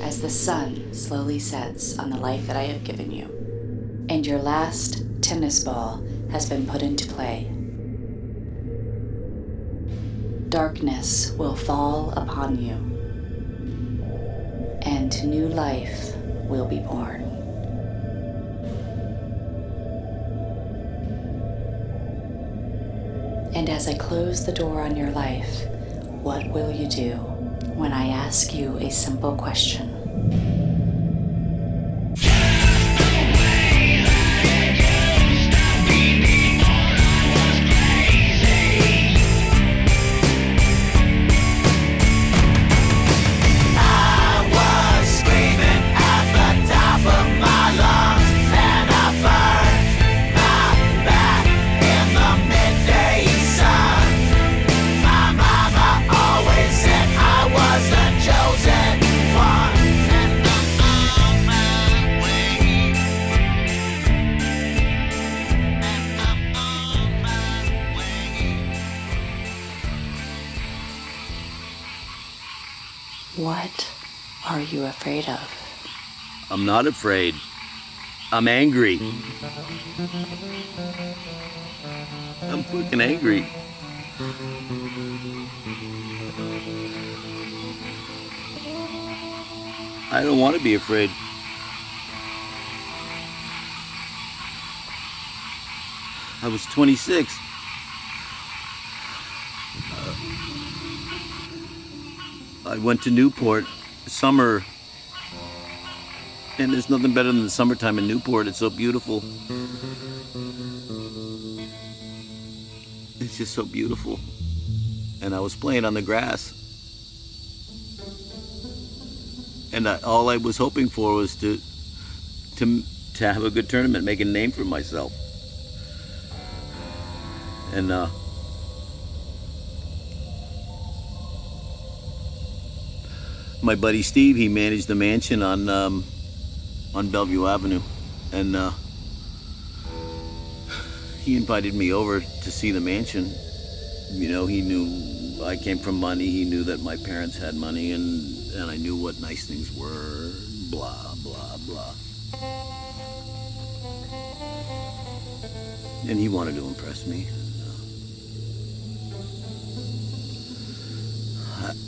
as the sun slowly sets on the life that I have given you, and your last tennis ball has been put into play. Darkness will fall upon you, and new life will be born. And as I close the door on your life, what will you do when I ask you a simple question? What are you afraid of? I'm not afraid. I'm angry. I'm fucking angry. I don't want to be afraid. I was 26. I went to Newport, summer, and there's nothing better than the summertime in Newport. It's so beautiful. It's just so beautiful. And I was playing on the grass. And all I was hoping for was to have a good tournament, make a name for myself. And my buddy Steve, he managed the mansion on Bellevue Avenue, and he invited me over to see the mansion. You know, he knew I came from money. He knew that my parents had money, and I knew what nice things were. Blah blah blah. And he wanted to impress me.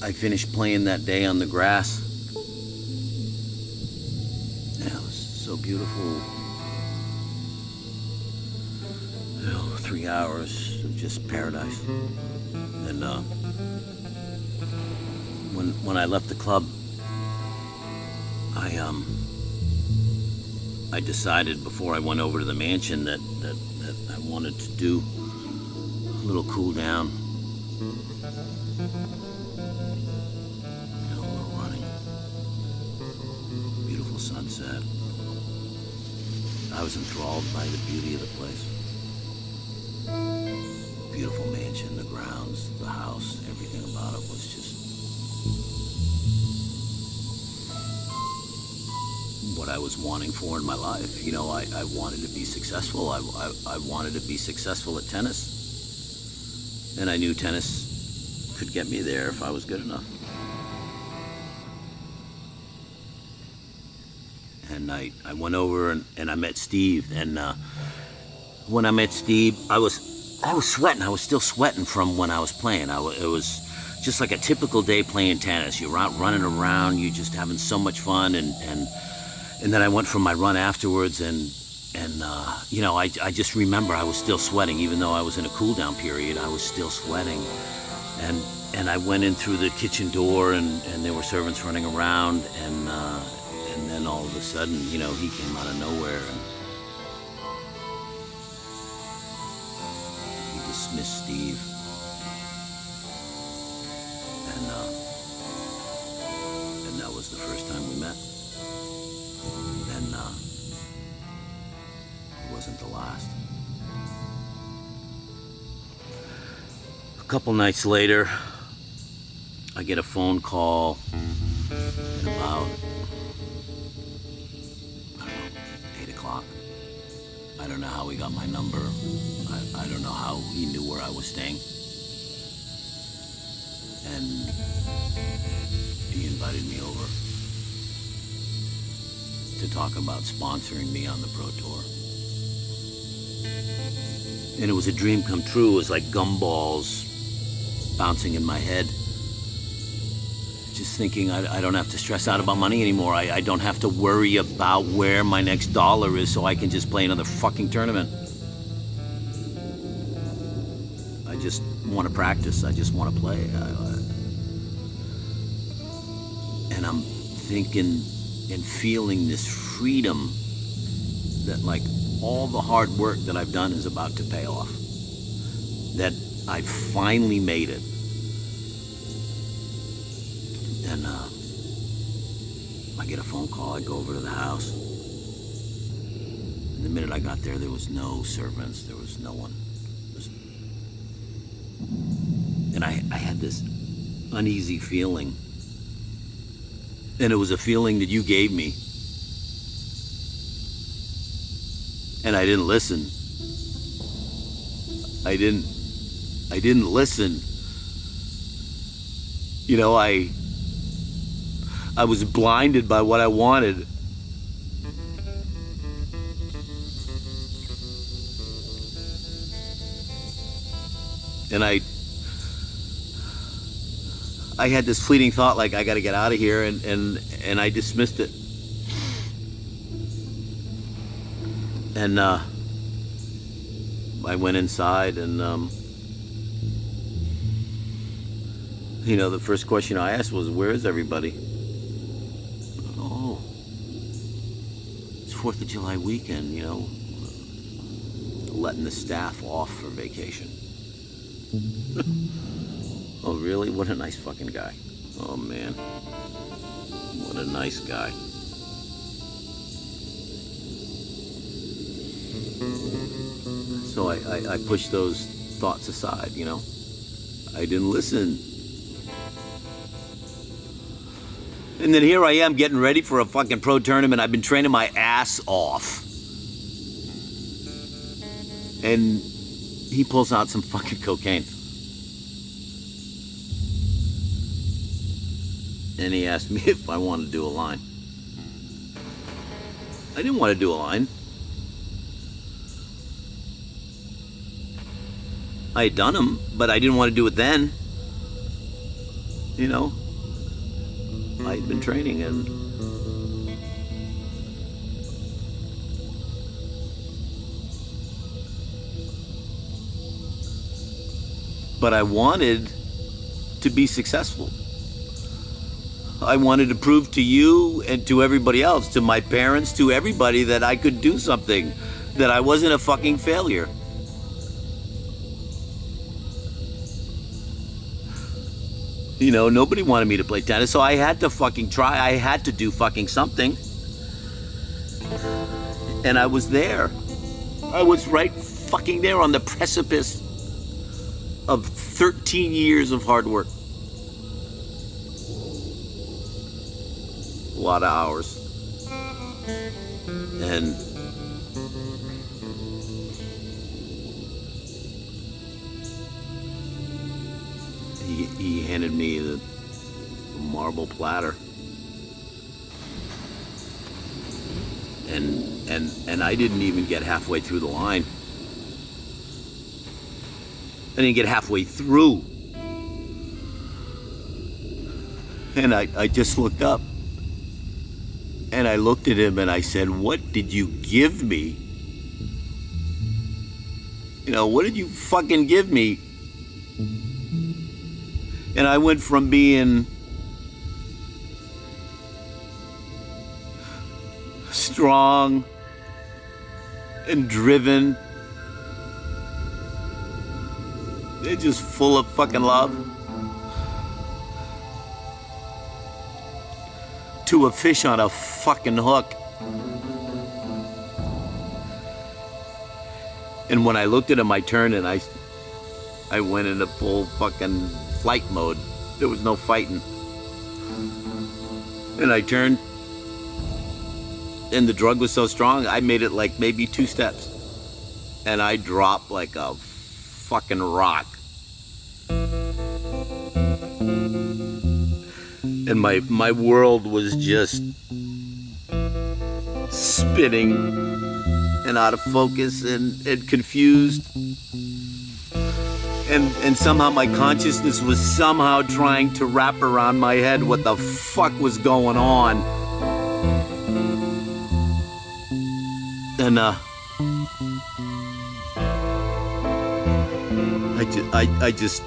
I finished playing that day on the grass. Yeah, it was so beautiful. 3 hours of just paradise. And when I left the club, I decided before I went over to the mansion that I wanted to do a little cool down. Sunset. I was enthralled by the beauty of the place. Beautiful mansion, the grounds, the house, everything about it was just what I was wanting for in my life. You know, I wanted to be successful. I wanted to be successful at tennis. And I knew tennis could get me there if I was good enough. And I went over and I met Steve, and when I met Steve, I was sweating. I was still sweating from when I was playing. It was just like a typical day playing tennis. You're out running around, you're just having so much fun, and then I went for my run afterwards, and you know, I just remember I was still sweating, even though I was in a cool down period. I was still sweating, and I went in through the kitchen door, and there were servants running around, and then all of a sudden, you know, he came out of nowhere, and he dismissed Steve, and that was the first time we met, and it wasn't the last. A couple nights later, I get a phone call at about 8 o'clock. I don't know how he got my number. I don't know how he knew where I was staying. And he invited me over. to talk about sponsoring me on the Pro Tour. And it was a dream come true. It was like gumballs bouncing in my head. Just thinking I don't have to stress out about money anymore. I don't have to worry about where my next dollar is, so I can just play another fucking tournament. I just want to practice. I just want to play. And I'm thinking and feeling this freedom that, like, all the hard work that I've done is about to pay off. That I finally made it. And I get a phone call. I go over to the house. And the minute I got there was no servants. There was no one. And I had this uneasy feeling. And it was a feeling that you gave me. And I didn't listen. I didn't listen. You know, I was blinded by what I wanted. And I had this fleeting thought, like, I gotta get out of here, and I dismissed it. And I went inside, and you know, the first question I asked was, where is everybody? Oh, it's 4th of July weekend, you know, letting the staff off for vacation. Oh, really? What a nice fucking guy. Oh, man. What a nice guy. So I pushed those thoughts aside, you know. I didn't listen. And then here I am getting ready for a fucking pro tournament. I've been training my ass off. And he pulls out some fucking cocaine. And he asked me if I wanted to do a line. I didn't want to do a line. I had done them, but I didn't want to do it then. You know? I had been training, and but I wanted to be successful. I wanted to prove to you and to everybody else, to my parents, to everybody, that I could do something, that I wasn't a fucking failure. You know, nobody wanted me to play tennis, so I had to fucking try. I had to do fucking something. And I was there. I was right fucking there on the precipice of 13 years of hard work. A lot of hours. And he handed me the marble platter. And I didn't even get halfway through the line. I didn't get halfway through. And I just looked up. And I looked at him and I said, what did you give me? You know, what did you fucking give me? And I went from being strong and driven and just full of fucking love to a fish on a fucking hook. And when I looked at him, I turned and I went into full fucking flight mode. There was no fighting. And I turned, and the drug was so strong, I made it like maybe 2 steps. And I dropped like a fucking rock. And my world was just spinning and out of focus and confused. And somehow my consciousness was somehow trying to wrap around my head what the fuck was going on. And I just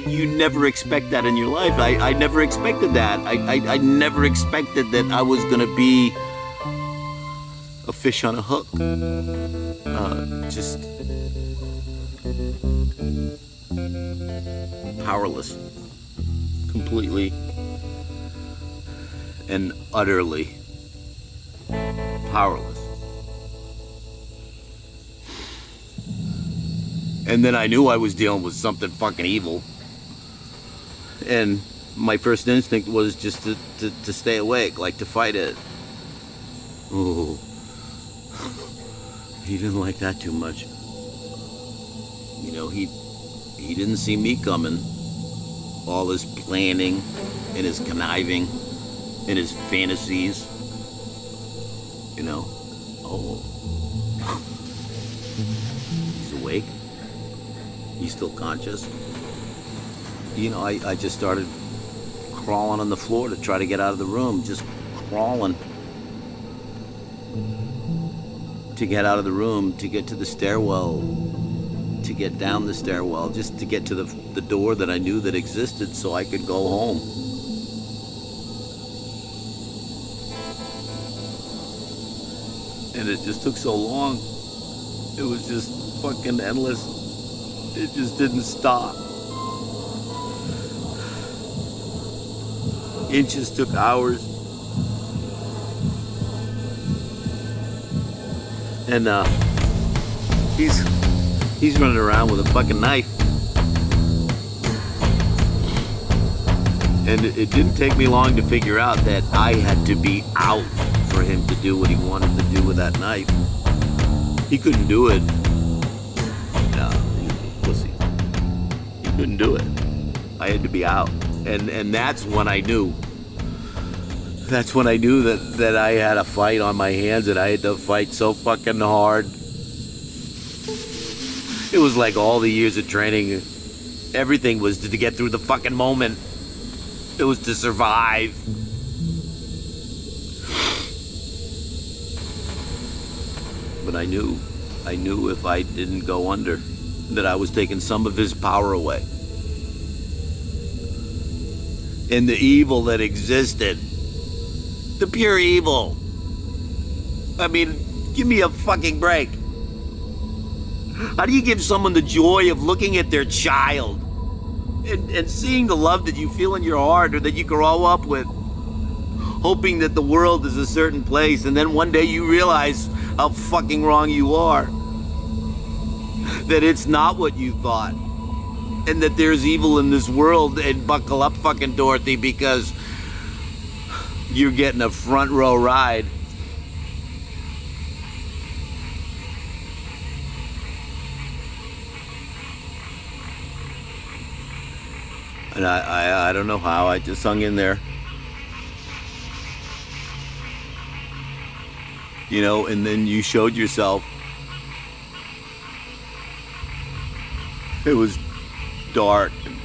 you never expect that in your life. I never expected that. I never expected that I was gonna be a fish on a hook. Just powerless, completely and utterly powerless. And then I knew I was dealing with something fucking evil. And my first instinct was just to stay awake, like to fight it. Ooh. He didn't like that too much. You know, he didn't see me coming. All his planning and his conniving and his fantasies. You know, oh. He's awake. He's still conscious. You know, I just started crawling on the floor to try to get out of the room, just crawling to get out of the room, to get to the stairwell, to get down the stairwell, just to get to the door that I knew that existed so I could go home. And it just took so long. It was just fucking endless. It just didn't stop. Inches took hours. And he's running around with a fucking knife. And it didn't take me long to figure out that I had to be out for him to do what he wanted to do with that knife. He couldn't do it. No, he was a pussy. He couldn't do it. I had to be out. And that's when I knew. That's when I knew that I had a fight on my hands, and I had to fight so fucking hard. It was like all the years of training. Everything was to get through the fucking moment. It was to survive. But I knew if I didn't go under, that I was taking some of his power away. And the evil that existed. The pure evil. I mean, give me a fucking break. How do you give someone the joy of looking at their child and seeing the love that you feel in your heart or that you grow up with, hoping that the world is a certain place, and then one day you realize how fucking wrong you are, that it's not what you thought, and that there's evil in this world, and buckle up fucking Dorothy, because you're getting a front row ride. And I don't know how, I just hung in there. You know, and then you showed yourself. It was dark. And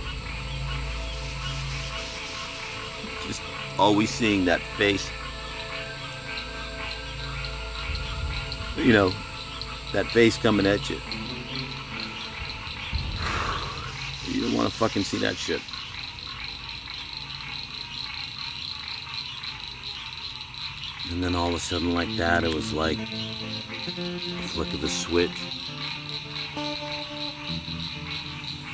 just always seeing that face. You know, that face coming at you. You don't want to fucking see that shit. And then all of a sudden like that, it was like a flick of a switch.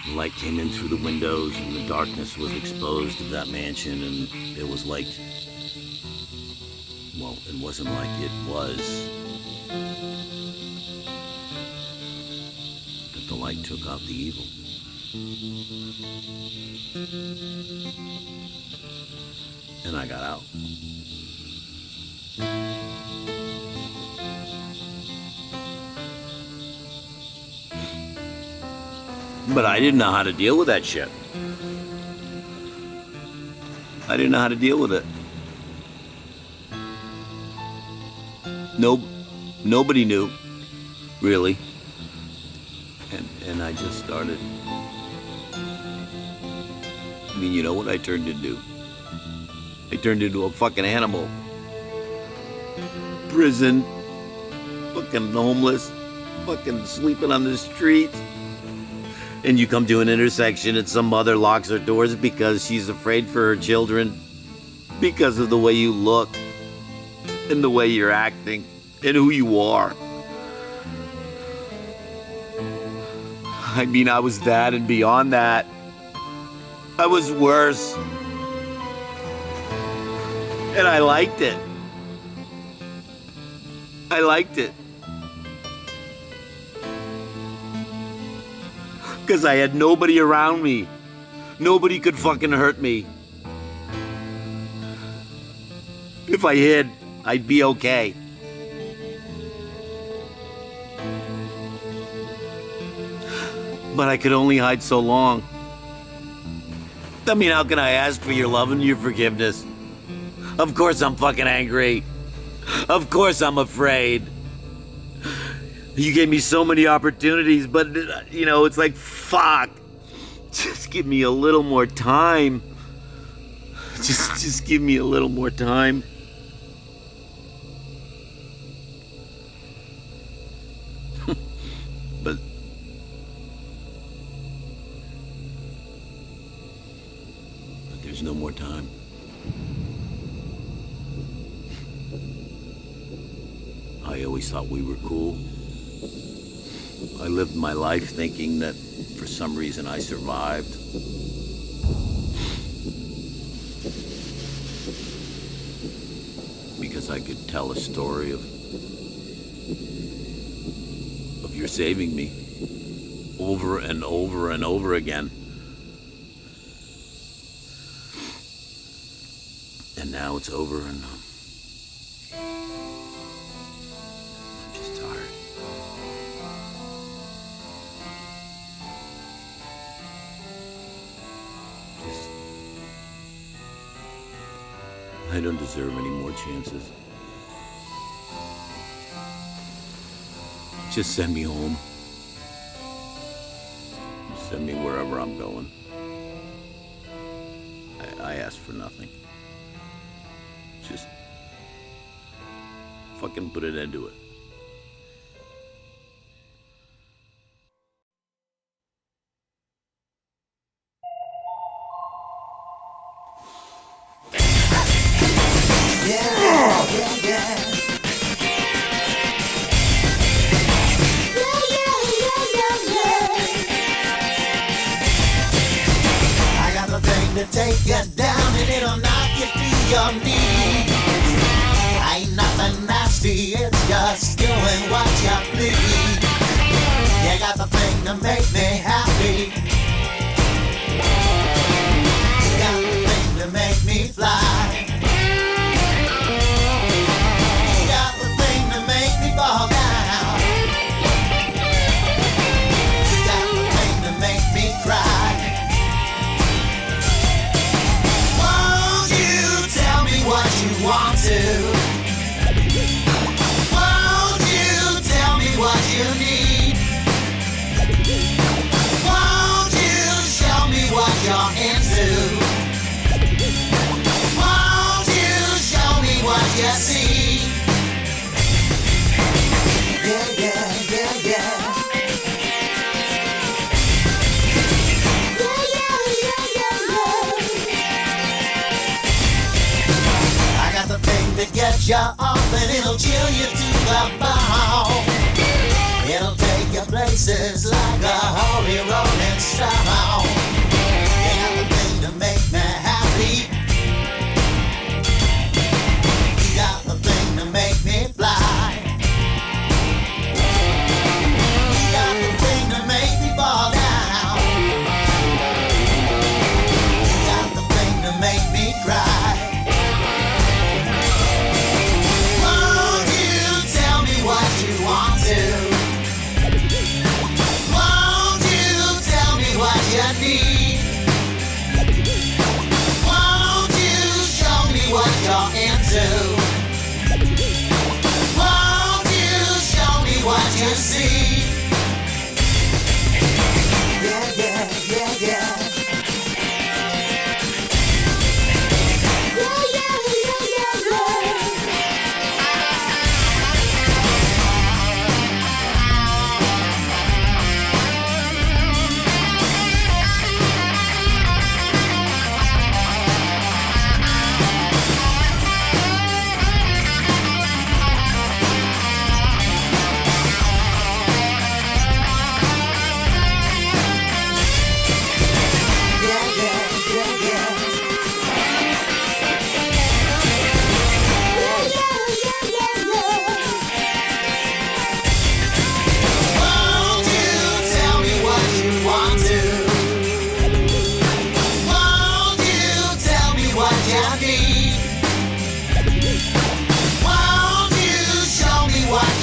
The light came in through the windows and the darkness was exposed of that mansion, and it was like, well, it wasn't like it was. But the light took out the evil. And I got out. But I didn't know how to deal with that shit. I didn't know how to deal with it. Nobody knew, really. And I just started. I mean, you know what I turned into? I turned into a fucking animal. Prison, fucking homeless, fucking sleeping on the street. And you come to an intersection and some mother locks her doors because she's afraid for her children because of the way you look and the way you're acting and who you are. I mean, I was that and beyond that. I was worse. And I liked it. I liked it. Because I had nobody around me. Nobody could fucking hurt me. If I hid, I'd be okay. But I could only hide so long. I mean, how can I ask for your love and your forgiveness? Of course I'm fucking angry. Of course I'm afraid. You gave me so many opportunities, but, you know, it's like, fuck. Just give me a little more time. Just give me a little more time. But there's no more time. I always thought we were cool. I lived my life thinking that for some reason I survived. Because I could tell a story of your saving me over and over and over again. And now it's over and I'm just tired. I don't deserve any more chances. Just send me home. Send me wherever I'm going. I ask for nothing. Just fucking put an end to it. To take you down and it'll knock you to your knees. Ain't nothing nasty, it's just doing what you please. You got the thing to make me happy. You got the thing to make me fly. You got the thing to make me fall down. You got the thing to make me cry. What you want to. Won't you tell me what you need? Won't you show me what you're into? Won't you show me what you see? Yeah, yeah, yeah, yeah. To get you off and it'll chill you to the bone. It'll take you places like a holy rolling stone. You got the thing to make me happy. You got the thing to make me fly. You got the thing to make me fall down. You got the thing to make me cry. What you want to. Won't you tell me what you need?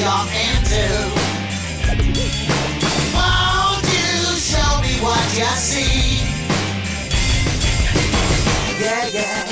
you're into. Won't you show me what you see? Yeah, yeah.